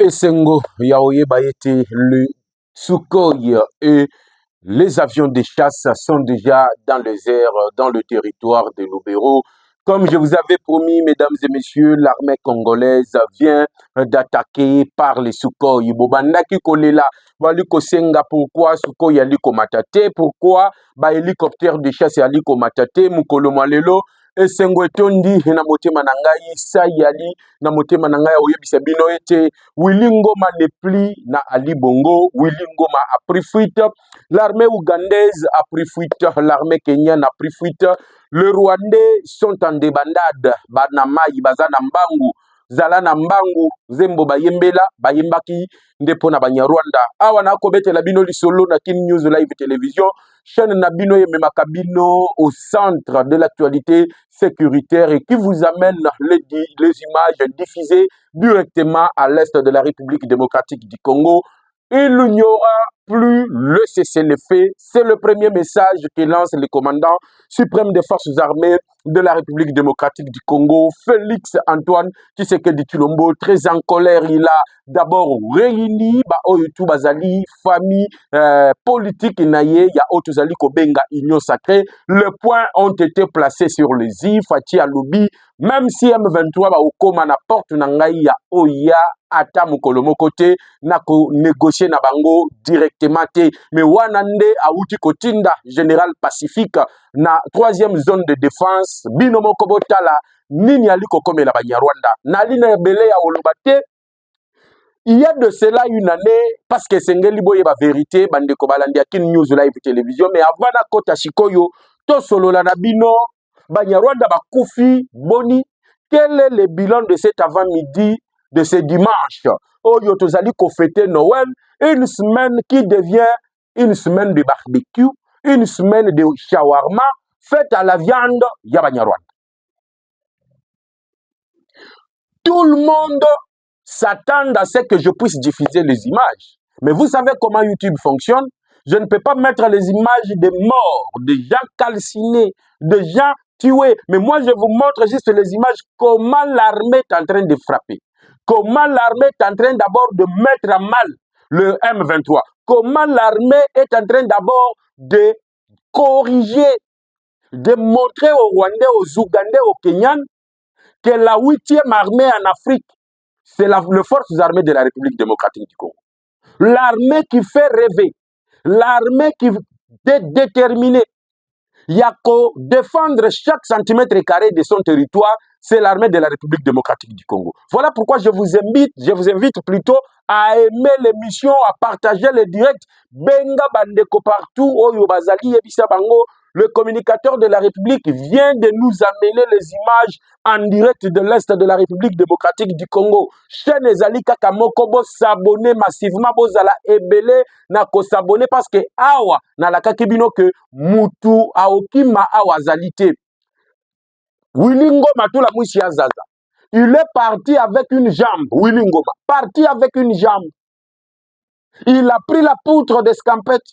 Esengo Yaoye Bayete, le Sukhoi et les avions de chasse sont déjà dans les airs, dans le territoire de Lubero. Comme je vous avais promis, mesdames et messieurs, l'armée congolaise vient d'attaquer par les Sukhoi. Bobandaki kolela, baliko senga, pourquoi Sukhoi yaliko matate, pourquoi ba hélicoptère de chasse yaliko matate, mukolo malelo. Esengo etondi na motema na ngai sayali na motema na ngai oyebisa bino ete Willy Ngoma ne plie na Ali Bongo. Willy Ngoma a pris fuite, l'armée ougandaise a pris fuite, l'armée kenyane a pris fuite, les Rwandais sont en débandade, banamai bazana mbangu zala na mbangu zembo bayembela bayembaki ndepo na banyarwanda awa na kobetela bino lisolo na Kin News Live Télévision, chaîne na bino yememaka bino au centre de l'actualité sécuritaire et qui vous amène les images diffusées directement à l'est de la République démocratique du Congo. Il n'y aura plus le cessez-le-feu. C'est le premier message que lance le commandant suprême des forces armées de la République démocratique du Congo, Félix Antoine Tshisekedi Tshilombo, très en colère. Il a d'abord réuni Oyotu Bazali, famille politique naye, ya Otuzali Kobenga, Union sacrée. Les points ont été placés sur les îles, Fati Aloubi, même si M23 va au coma na porte nangai ya Oya ata mukolo côté na ko négocier na bango directement te mais wanande auti kotinda général Pacifique na troisième zone de défense bino moko botala nini aliko komela banyarwanda na lina belé ya olobate. Il y a de cela une année, parce que Sengeli Boye ba vérité, bande ko balandi ya Kin News Live Télévision, mais avant na kota shikoyo to solo la na bino banyarwanda ba kufi boni. Quel est le bilan de cet avant-midi de ce dimanche? Oyo tozali ko fêter Noël, une semaine qui devient une semaine de barbecue, une semaine de shawarma, fête à la viande ya banyarwanda. Tout le monde s'attend à ce que je puisse diffuser les images. Mais vous savez comment YouTube fonctionne? Je ne peux pas mettre les images des morts, de gens calcinés, de gens tués. Mais moi, je vous montre juste les images, comment l'armée est en train de frapper. Comment l'armée est en train d'abord de mettre à mal le M23. Comment l'armée est en train d'abord de corriger, de montrer aux Rwandais, aux Ougandais, aux Kenyans que la 8e armée en Afrique, c'est les forces armées de la République démocratique du Congo. L'armée qui fait rêver, l'armée qui est déterminée. Il y a qu'à défendre chaque centimètre carré de son territoire, c'est l'armée de la République démocratique du Congo. Voilà pourquoi je vous invite plutôt à aimer l'émission, à partager les directs. Benga bandeko partout, Oyo Bazali Ebisa Bango, le communicateur de la République vient de nous amener les images en direct de l'Est de la République démocratique du Congo. Chaîne Ezali Kakamoko, bo s'abonner massivement, bo zala ebele, na ko s'abonner parce que awa, na la kakibino que mutu aokima awa zalité. Willy Ngoma tout la mouchi Zaza. Il est parti avec une jambe, Willy Ngoma, parti avec une jambe. Il a pris la poutre d'escampette,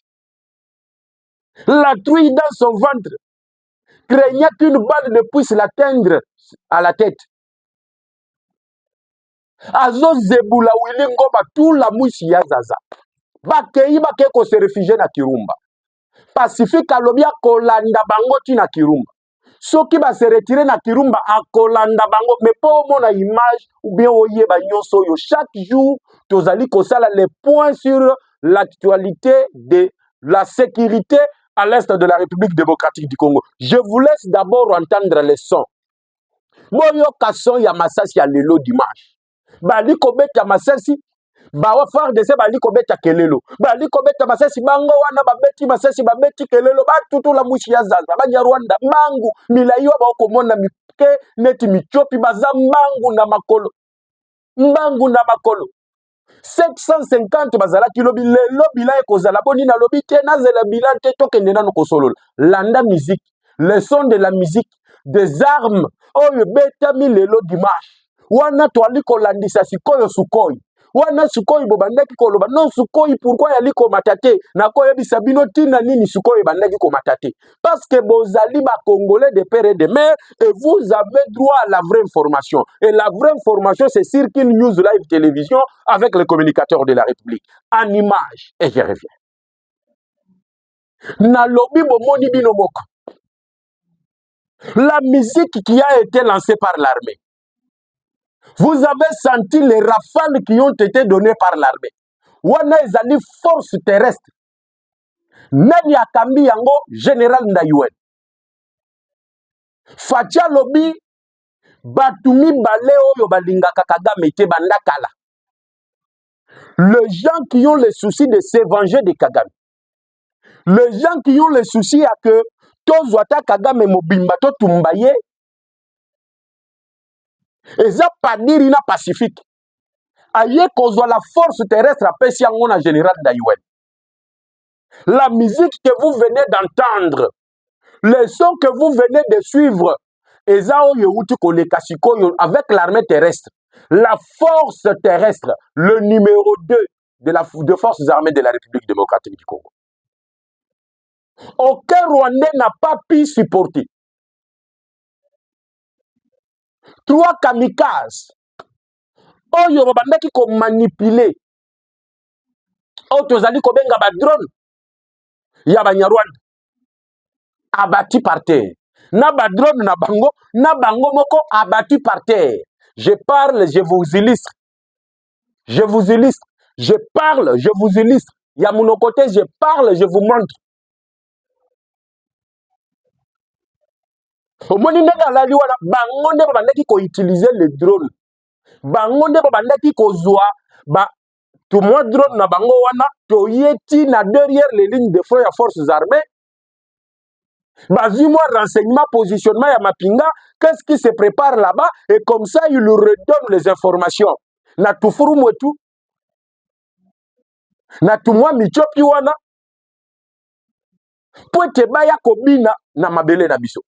la trouille dans son ventre, craignait qu'une balle ne puisse l'atteindre à la tête. Azo Zebula Willy Ngoma tout la mouchi Zaza. Bakei bakeko se réfugier na Kirumba. Pacifique alobia kolanda bango na Kirumba. Soki ba se retirer na Kirumba a kolanda bango mais pas mona image ou bien oye ba nyonso yo chaque jour tozali kosala les points sur l'actualité de la sécurité à l'est de la République démocratique du Congo. Je vous laisse d'abord entendre les sons. Moyo kason ya masasi ya lelo dimanche. Bali kobeta masasi bawa FARDC bali kobeta kelelo. Bali kobeta masasi bango wana babeti masasi babeti kelelo batutu la mushi ya Zaza. Banyarwanda mangu milaiwa ba okomona mike neti michopi baza mangu na makolo. Mbangu na makolo. 750 bazala kilobi lelo bila ekozala boni na lobi te na zela bila te tokende na kosolola. Landa musique, le son de la musique, des armes oyo betami lelo dimanche. Wana toali kolandisa sikoyo Sukhoi. wana sikoyi bobandaki koloba non sikoyi pourquoi yali komata te nakoyebisa bino ntina nini sikoyi ebandaki komata te parce que bozali bacongolais de père et de mère et vous avez droit à la vraie information et la vraie information c'est sur Kin News Live Télévision avec les communicateurs de la République en image et je reviens nalobi bomoni bino moko la musique qui a été lancée par l'armée. Vous avez senti les rafales qui ont été données par l'armée. Wana ezali force terrestre. Nani akambi yango général Ndayuen. Fatia lobi batumi bale oyo balingaka Kagame te bandakala. Les gens qui ont le souci de se venger de Kagame. Les gens qui ont le souci à que tozwata Kagame mobimba to tumbaye. Eza padiri na pacifique. Aye kozwa la force terrestre apesi yango na général Ndayuen. La musique que vous venez d'entendre, les sons que vous venez de suivre, eza oyo uti koleka sikoyo avec l'armée terrestre, la force terrestre, le numéro 2 de forces armées de la République démocratique du Congo. Aucun Rwandais n'a pas pu supporter. 3 kamikazes. Oyo babandaki ko manipuler. Oyo tozali kobenga ba drone. Ya Banyarwanda. Abattu par terre. Na ba drone na bango moko abattu par terre. Je parle, je vous illustre. Je vous illustre. Je parle, je vous illustre. Ya mon côté, je parle, je vous montre. Omoni ndenge lali wana bango nde babandaki ko utiliser le drone. Bango nde babandaki ko zwa ba tout moi drone na bango wana to yeti na derrière les lignes de front ya forces armées. Bazui-moi renseignement, positionnement ya mapinga, qu'est-ce qui se prépare là-bas et comme ça il lui redonne les informations. Na tufuru mwetu na tumwa michopi wana poete baya kobina na mabele na biso.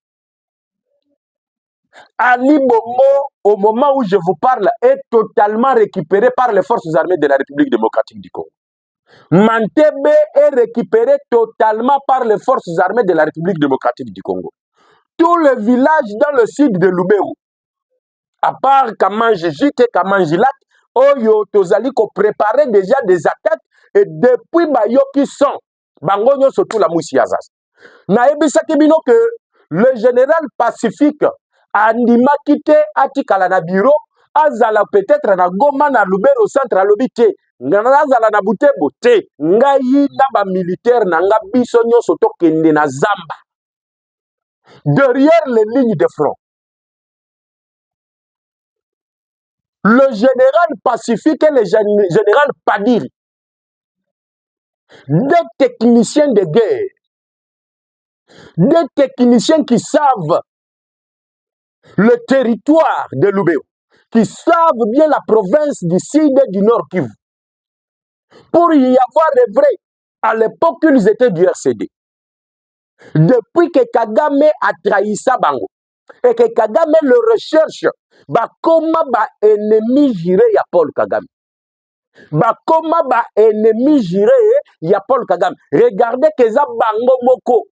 Ali Bongo, au moment où je vous parle, est totalement récupéré par les forces armées de la République démocratique du Congo. Mantebe est récupéré totalement par les forces armées de la République démocratique du Congo. Tous les villages dans le sud de Lubero, à part Kamanjijite et Kamanjilat, Oyo Tozali ko préparer déjà des attaques et depuis Bayoki sont, Bangonyo surtout la Moussiazas. Naebisaki bino que le général Pacifique andima kite atikala na bureau azala peut-être na Goma na Lubero centre alobite ngana azala na Butembo te ngai na ba militaire na nga biso nyonso tokende na zamba derrière les lignes de front. Le général Pacifique et le général Padiri, des techniciens de guerre, des techniciens qui savent le territoire de Lubero, qui savent bien la province du sud et du nord Kivu. Pour y avoir des vrais, à l'époque ils étaient du RCD. Depuis que Kagame a trahi sa bango, et que Kagame le recherche, bah comment bah ennemi juré ya Paul Kagame. Bah comment bah ennemi juré ya Paul Kagame. Regardez que ça bango moko.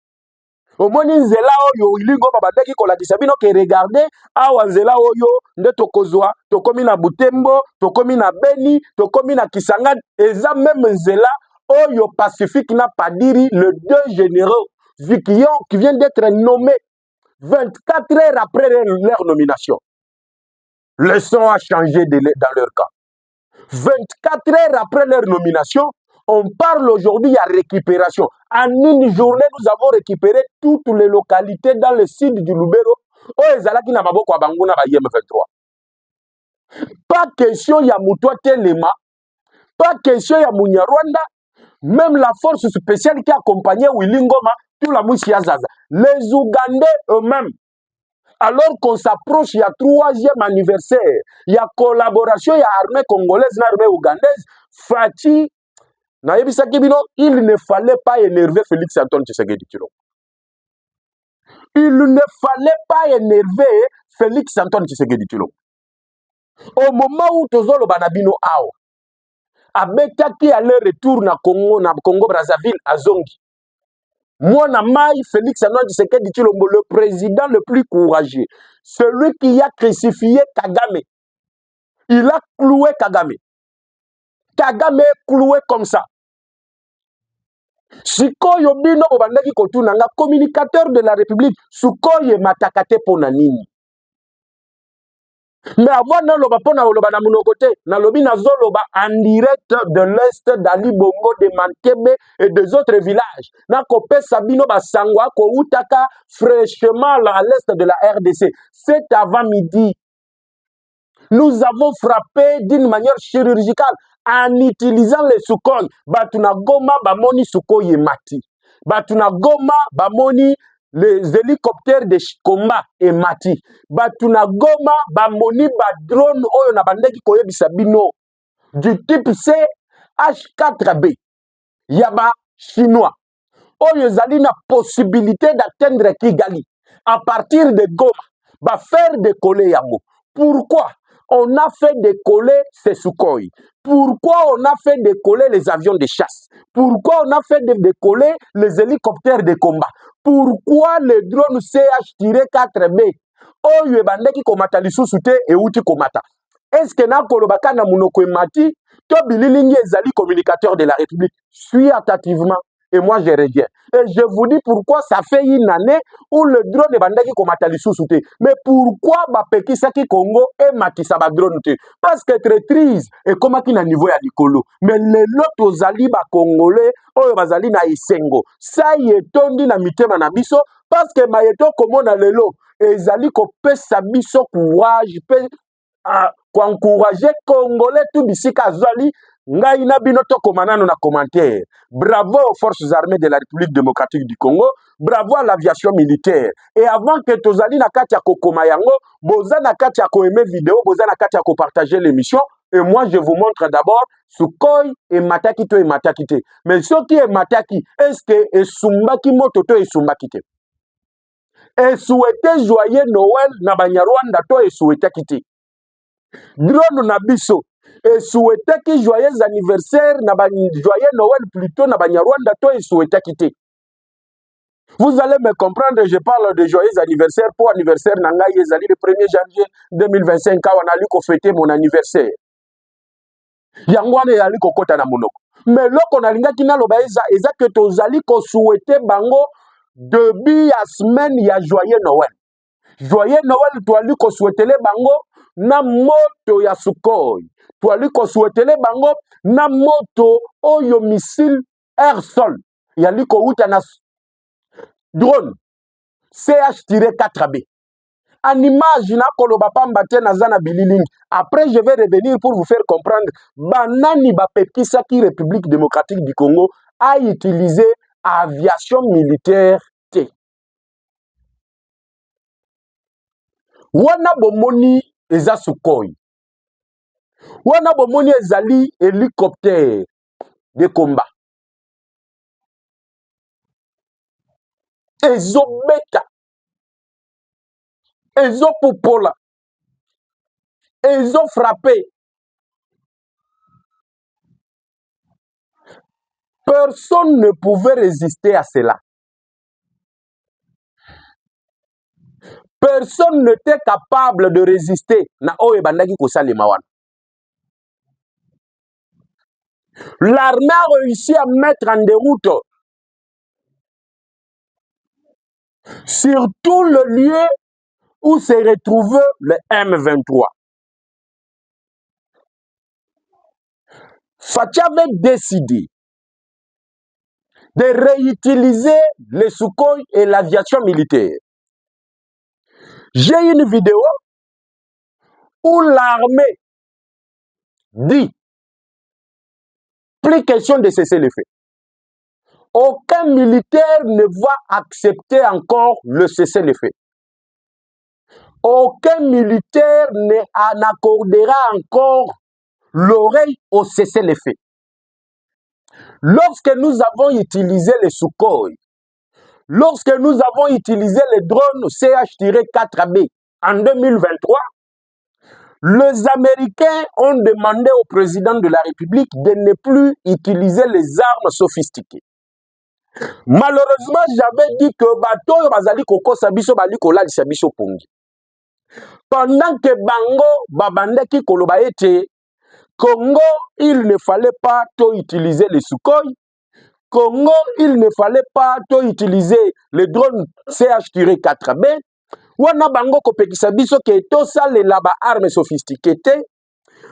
Omoni nzela oyo ilingo babandaki kolakisa bino ke regardez awa nzela oyo nde tokozwa tokomi na Butembo tokomi na Beni tokomi na Kisangani eza même nzela oyo Pacifique na Padiri le 2 généraux qui vient d'être nommés 24 heures après leur nomination. Le son a changé dans leur cas. 24 heures après leur nomination, on parle aujourd'hui à récupération. En une journée, nous avons récupéré toutes les localités dans le sud du Lubero. Pas question ya Moutoua Telema, pas question ya Munyarwanda, même la force spéciale qui accompagnait Willy Ngoma, tout la Mousia Zaza. Les Ougandais eux-mêmes, alors qu'on s'approche, il y a 3e anniversaire, il y a collaboration, il y a armée congolaise, l'armée ougandaise, Fati, il ne fallait pas énerver Félix Antoine Tshisekedi Tshilombo. Il ne fallait pas énerver Félix Antoine Tshisekedi Tshilombo. Au moment où Tozolo Banabino Ao, abetaki aller-retour na Congo Brazzaville azongi. Mwana Mai, Félix Antoine Tshisekedi Tshilombo, le président le plus courageux, celui qui a crucifié Kagame. Il a cloué Kagame. Kagame est cloué comme ça. Sikoyo bino obandaki kotunanga communicateur de la République, Sukoye matakate pona nini. Mais avant naloba pona oloba na munokote, nalobi nazoloba en direct de l'est d'Ali Bongo, de Mantebe et des autres villages. Nakope Sabino Basangwa ko utaka fraîchement à l'est de la RDC. C'est avant midi. Nous avons frappé d'une manière chirurgicale en utilisant les Sukhoi. Batuna Goma Bamoni Sukhoi Mati. Batuna Goma Bamoni les hélicoptères de combat et mati. Batuna Goma Bamoni ba drone oyo na bandeki koyebisa bino du type CH4B. Yaba chinois. Oyo zali na possibilité d'atteindre Kigali à partir de Goma. Ba faire décoller yango. Pourquoi on a fait décoller ces Sukhoi? Pourquoi on a fait décoller les avions de chasse? Pourquoi on a fait décoller les hélicoptères de combat? Pourquoi les drones CH-4B? Oyo ebandeki komata lisusu te euti komata. Est-ce que na kolobaka na munoko emati to bililingi ezali communicateur de la République? Suis attentivement. Et moi, je reviens. Et je vous dis pourquoi ça fait une année où le drone est bandaki comme Atalisou-Souté. Mais pourquoi Bapeki Saki Congo et Makisa drone te? Parce que traîtrise et comment qu'il a niveau à Nicolo. Mais les autres Zali ba Congolais, oh bazali na Isengo. Ça y est tondi na mitema na biso parce que mayeto comme na lelo et Zali ko pe sa biso courage pe encourager Congolais tout bisika Zali. Ngai na bino to komanano na commentaire. Bravo aux forces armées de la République démocratique du Congo, bravo à l'aviation militaire. Et avant que tozali na kati ya kokoma yango, boza na kati ya ko aimer vidéo, boza na kati ya ko partager l'émission. Et moi je vous montre d'abord Sukhoi et mataki to et mataki te. Mais ce qui est mataki, est-ce que esumbaki moto to esumbaki te? Et souhaiter joyeux Noël na Banyarwanda to et souhaiter kite. Drone na biso. Et souhaiter que joyeux anniversaire, joyeux Noël plutôt, na Banyarwanda, toi et souhaiter quitter. Vous allez me comprendre, je parle de joyeux anniversaire pour anniversaire Nangaï Ezali le 1er janvier 2025, quand on a lu qu'on fêtait mon anniversaire. Yangwane yali kokota na monoko. Mais là qu'on a linga kina loba eza que tozali ko souhaiter bango début ya semaine ya joyeux Noël. Joyeux Noël, toi lui ko souhaiter les bango na moto ya Sukhoi. Toi lui ko souhaiter les bango na moto oyo missile air-sol. Yali ko uta na drone CH-4B. En image na koloba pamba te na zana bililing. Après je vais revenir pour vous faire comprendre banani ba pepisa ki République démocratique du Congo a utilisé aviation militaire te. Wana bomoni eza Sukhoi. Wana bomoni ezali hélicoptère de combat. Ezobeta. Ezopopola. Ezofrappé. Personne ne pouvait résister à cela. Personne n'était capable de résister na oye bandaki kosalema wana. L'armée a réussi à mettre en déroute sur tout le lieu où se retrouvait le M23. Fachi avait décidé de réutiliser les Sukhoi et l'aviation militaire. J'ai une vidéo où l'armée dit plus question de cesser le feu. Aucun militaire ne va accepter encore le cessez-le-feu. Aucun militaire n'accordera encore l'oreille au cessez-le-feu. Lorsque nous avons utilisé les Sukhoi, lorsque nous avons utilisé les drones CH-4B en 2023, Les Américains ont demandé au président de la République de ne plus utiliser les armes sophistiquées. Malheureusement, j'avais dit que bateau bazali koko sabiso bali kola sabiso pongi. Pendant que bango babandeki koloba ete Congo, il ne fallait pas utiliser les Sukhoi. Congo, il ne fallait pas utiliser les drones CH-4B. Wana bango kopekisa biso ke to salela ba armes sophistiquées.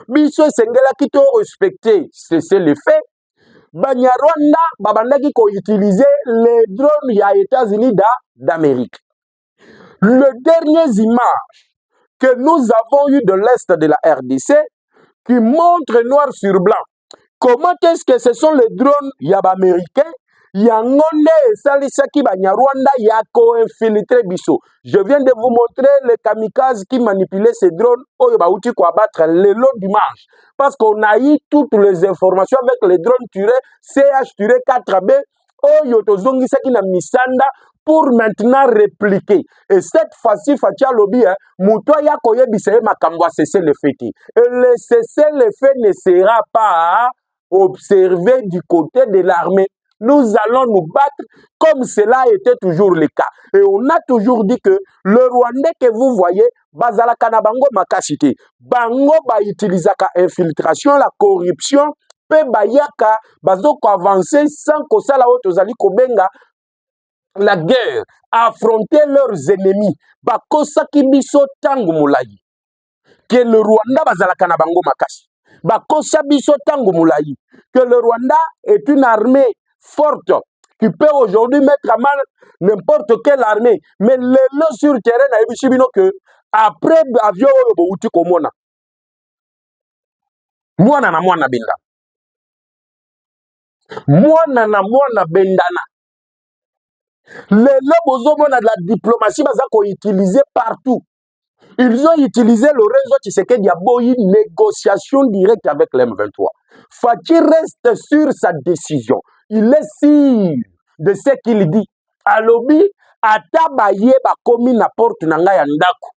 Biso sengela ki to respecter c'est le fait. Banyarwanda babandaki ko utiliser les drones ya États-Unis d'Amérique. Les dernières images que nous avons eues de l'Est de la RDC qui montrent noir sur blanc comment est-ce que ce sont les drones américains Yangonde Salisaki Banyarwanda Yako infiltré Bisso. Je viens de vous montrer les kamikazes qui manipulaient ces drones au Yabauti pour abattre le long du marche. Parce qu'on a eu toutes les informations avec les drones turés, CH-4B, au Yotozongi Sakina Misanda pour maintenant répliquer. Et cette fois-ci, Fatia Lobby, Moutoya Koye Bissaye Makambwa cesser le fait. Et le cesser le fait ne sera pas observé du côté de l'armée. Nous allons nous battre comme cela était toujours le cas. Et on a toujours dit que le Rwandais que vous voyez, Bazala Kanabango Makasite, Bango ba utilisaka infiltration, la corruption, pe bayaka, bazoko avancer sans que ça la otozali kobenga la guerre, affronter leurs ennemis. Bakosaki biso tangu mulai. Que le Rwanda Bazala Kanabango Makasi. Bakosa biso tangu mulai. Que le Rwanda est une armée forte qui peut aujourd'hui mettre à mal n'importe quelle armée. Mais le lot sur le terrain a eu que après avion bouti komona. Mwana na mwana benda. Mwana na mwana bendana. Le lot bozomona de la diplomatie bazako utilisé partout. Ils ont utilisé le réseau Tshisekedi a une négociation directe avec l'M23. Fachi reste sur sa décision. Il est sûr de ce qu'il dit. À lobby, atabaye bakomi na porte nanga ya ndaku.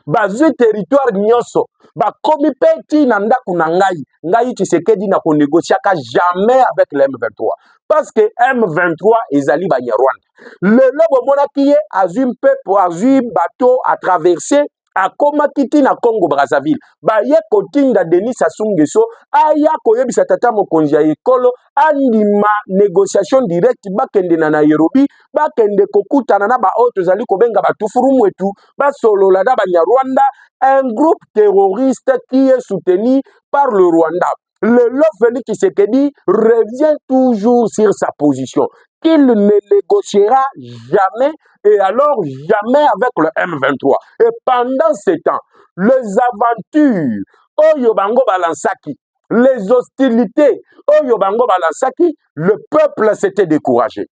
Bazui territoire nyonso. Bakomi peti na ndaku na ngai. Ngai Tshisekedi na ko négociaka jamais avec l'M23. Parce que M23 ezali Banyarwanda. Le lobo monaki azui peuple azui bateau à traverser à Komakiti na Congo Brazzaville. Ba ye kotinda Denis Sassou Nguesso aya koyebisa tata mokonzi ya ekolo andima négociation directe bakende na Nairobi bakende kokutana na ba autres zali kobenga batufurumu etu basolola na Banyarwanda, un groupe terroriste qui est soutenu par le Rwanda. Le Félix Tshisekedi revient toujours sur sa position qu'il ne négociera jamais et alors jamais avec le M23. Et pendant ce temps, les aventures, Oyobango Balansaki, les hostilités, Oyobango Balansaki, le peuple s'était découragé.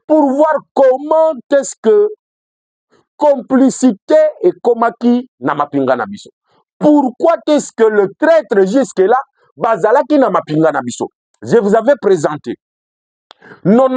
Pour voir comment est-ce que complicité et komaki na mapinga na biso. Pourquoi est-ce que le traître jusque-là, Bazalaki na mapinga na biso? Je vous avais présenté 91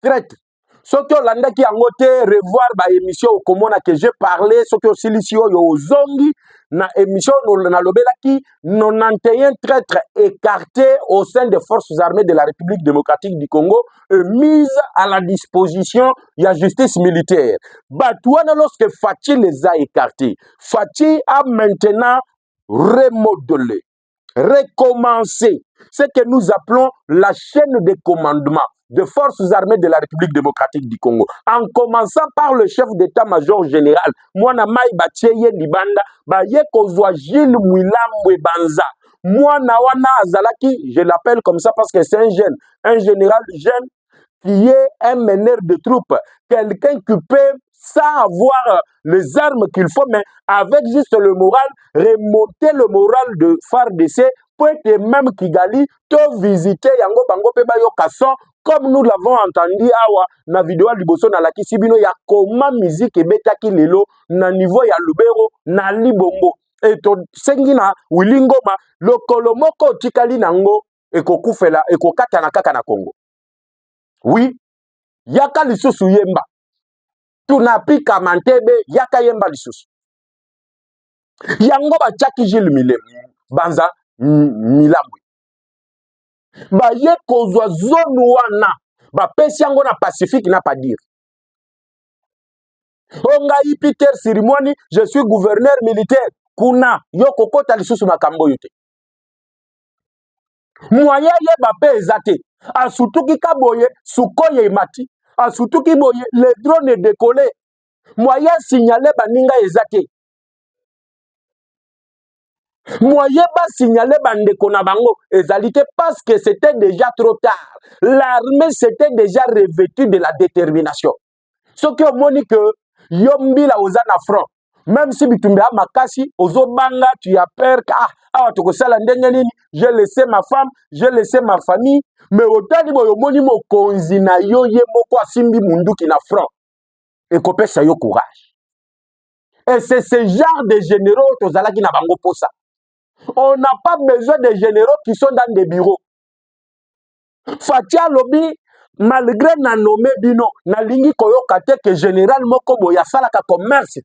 traîtres. Ce que l'on qui a noté revoir ba émission au Komona que j'ai parlé, ce que Silicio yo zongi na émission na lobelaki 91 traîtres écartés au sein des forces armées de la République démocratique du Congo et mis à la disposition de la justice militaire. Batouana lorsque Fachi les a écartés, Fachi a maintenant remodelé, recommencé ce que nous appelons la chaîne de commandement des forces armées de la République démocratique du Congo, en commençant par le chef d'état-major général, Mwana Mai Bacheye Libanda, Baye Kozwa Gilles Mouilambwe Banza, Mwana Wana Azalaki, je l'appelle comme ça parce que c'est un jeune, un général jeune qui est un meneur de troupes, quelqu'un qui peut, sans avoir les armes qu'il faut, mais avec juste le moral, remonter le moral de FARDC, peut-être même Kigali, to visiter Yango Bango Pebayo Kasson, comme nous l'avons entendu awa na vidéo liboso na laki sibino ya koma musique ebetaki lelo na niveau ya Lubero na Libongo et to sengina Wilingoma lokolo moko tikali nango ekokufela ekokata na kaka na Congo. Oui, yaka lisusu yemba tunapika mantebe yaka yemba lisusu yango batiaki Gilles Banza Milambwe baye kozwa zone wana bapesi yango na Pacifique na pas dire ongai Peter Sirimwani je suis gouverneur militaire kuna yo kokota lisusu makambo yote moyen yeba pe ezate asutuki kaboye sukoye emati asutuki boye le drone décollé moyen signalé baninga ezate moyen ba signalé bandeko na bango ezalité parce que c'était déjà trop tard. L'armée s'était déjà revêtue de la détermination. Ce qui ont moni que yombi la ozana front. Même si bitumbe a makasi ozo banga tu as peur que ah to kosala ndenge nini j'ai laissé ma femme, j'ai laissé ma famille mais otali boyo moni mo konzi na yo ye moko asimbi munduki na front et kopesa yo courage. Et c'est ce genre de généraux tozalaki na bango posa. On n'a pas besoin de généraux qui sont dans des bureaux. Fatia Lobby, malgré na nommé bino, na lingi koyoka te que général moko boya salaka commerce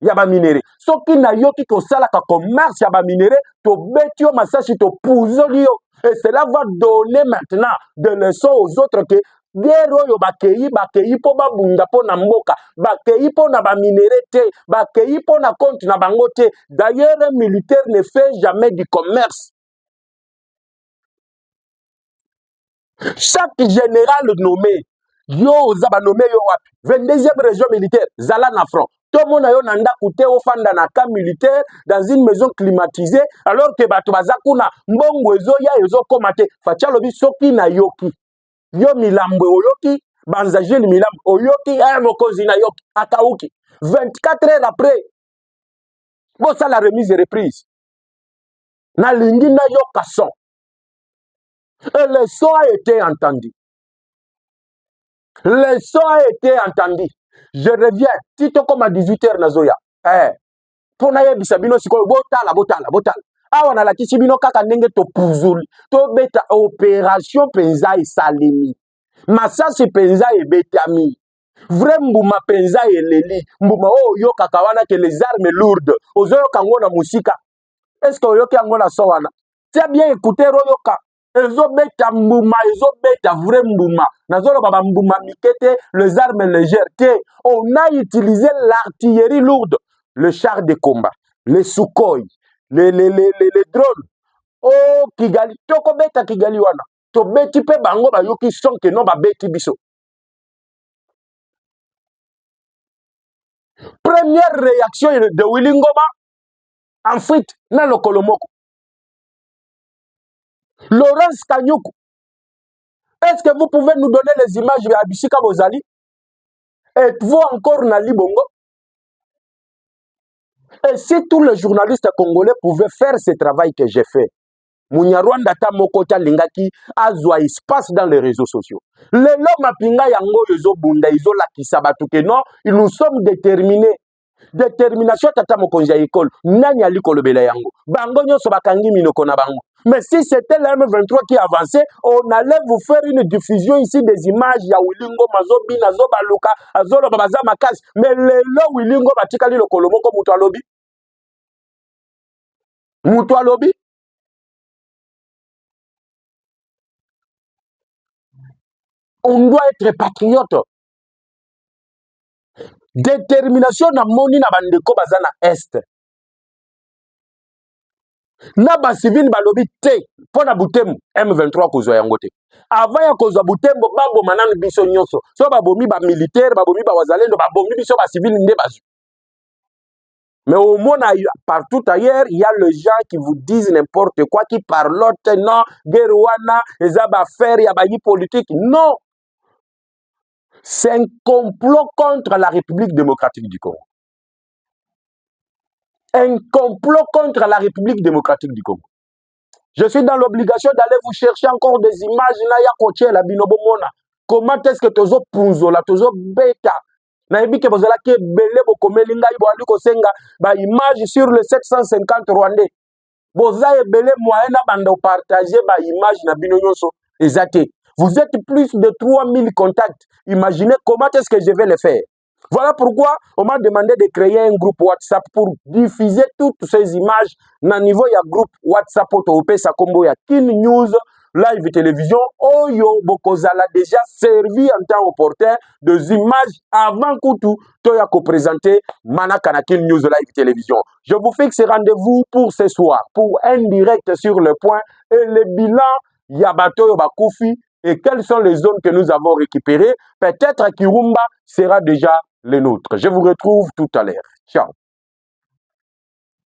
ya ba minéré. Soki na yoki ko salaka commerce ya ba minéré, to betio masashi to pouzolio. Et cela va donner maintenant de leçons aux autres que guerre oyo bakei po babunda po na mboka bakei po na ba minéré te bakei po na compte na bango te. D'ailleurs un militaire ne fait jamais du commerce. Chaque général nommé yo zaba nommé yo wapi 22e région militaire zala na front tout mona yo nanda kute ofanda na camp militaire dans une maison climatisée alors que bato bazakuna mbongo ezo ya ezo komate fatia lobi soki na yoki yo milambwe oyoki banza Gilles Milambwe oyoki aya mokozi na yoki akauki 24 heures après bon ça la remise et reprise na lingi na yoka son et le son a été entendu. Le son a été entendu. Je reviens. Tito comme à 18h nazoya. Pona yebisa bino sikoyo botala. Awa na lakisi bino kaka ndenge to puzuli. To beta opération penza esalemi. Masasi penza ebetami. Vrai mbuma penza eleli. Mbuma yo kaka wana que les armes lourdes. Ozoyo kango na musika. Est-ce que oyoki yango na so wana? Tiens bien écouter royoka. Ezobeta mbuma, ezobeta vrai mbuma. Nazolo baba mbuma mikete, les armes légères. On a utilisé l'artillerie lourde, le char de combat, les Sukhoi, les drones. Oh, Kigali, toko beta Kigali wana. To beti pe bango ba yoki son ke no ba beti biso. Première réaction de Willy Ngoma, en fuite, na le Kolomoko. Laurence Kanyuku. Est-ce que vous pouvez nous donner les images de Abishika Bozali? Êtes-vous encore Nali Bongo? Et si tous les journalistes congolais pouvaient faire ce travail que j'ai fait, Munyarwanda ta mokota lingaki azwa espace dans les réseaux sociaux. Lelo mapinga yango yozo bunda izola kisabatu ke non, nous sommes déterminés. Détermination tata mokonzi ya école nani ali kolobela yango bango nyonso bakangi minoko na bango. Mais si c'était le M23 qui avançait, on allait vous faire une diffusion ici des images ya Wilingo mazobi nazo baluka azolo babaza makasi. Mais lelo Wilingo batikali le kolomoko muto alobi on doit être patriote. Détermination na moni na bandeko bazana est. Na ba civil balobi te pona Butembo M23 kozwa yango te. Avant ya kozwa Butembo babo manani biso nyonso. So babomi ba militaire, babomi ba wazalendo, babomi biso ba civil nde bazu. Mais au monde partout ailleurs, il y a les gens qui vous disent n'importe quoi, qui parlotent non, guerwana, ezaba faire ya bayi politique. Non. C'est un complot contre la République démocratique du Congo. Un complot contre la République démocratique du Congo. Je suis dans l'obligation d'aller vous chercher encore des images. La binobo mona. Comment est-ce que tozo punzo la tozo beta na ebike bozala ke belé bokomeli ngai bo ali kosenga ba image sur le 750 rwandais. Boza ebele moyen na bando partager ba image na bino nyonso ezate. Vous êtes plus de 3000 contacts. Imaginez comment est-ce que je vais le faire. Voilà pourquoi on m'a demandé de créer un groupe WhatsApp pour diffuser toutes ces images na niveau ya groupe WhatsApp otopesa kombo ya Kin News live télévision oyo bokozala déjà servi en temps opportun des images avant kutu toya ko présenter manaka na Kin News live télévision. Je vous fixe rendez-vous pour ce soir pour un direct sur le point et le bilan Yabato Bakufi et quelles sont les zones que nous avons récupérées. Peut-être Kirumba sera déjà les nôtres. Je vous retrouve tout à l'heure. Ciao.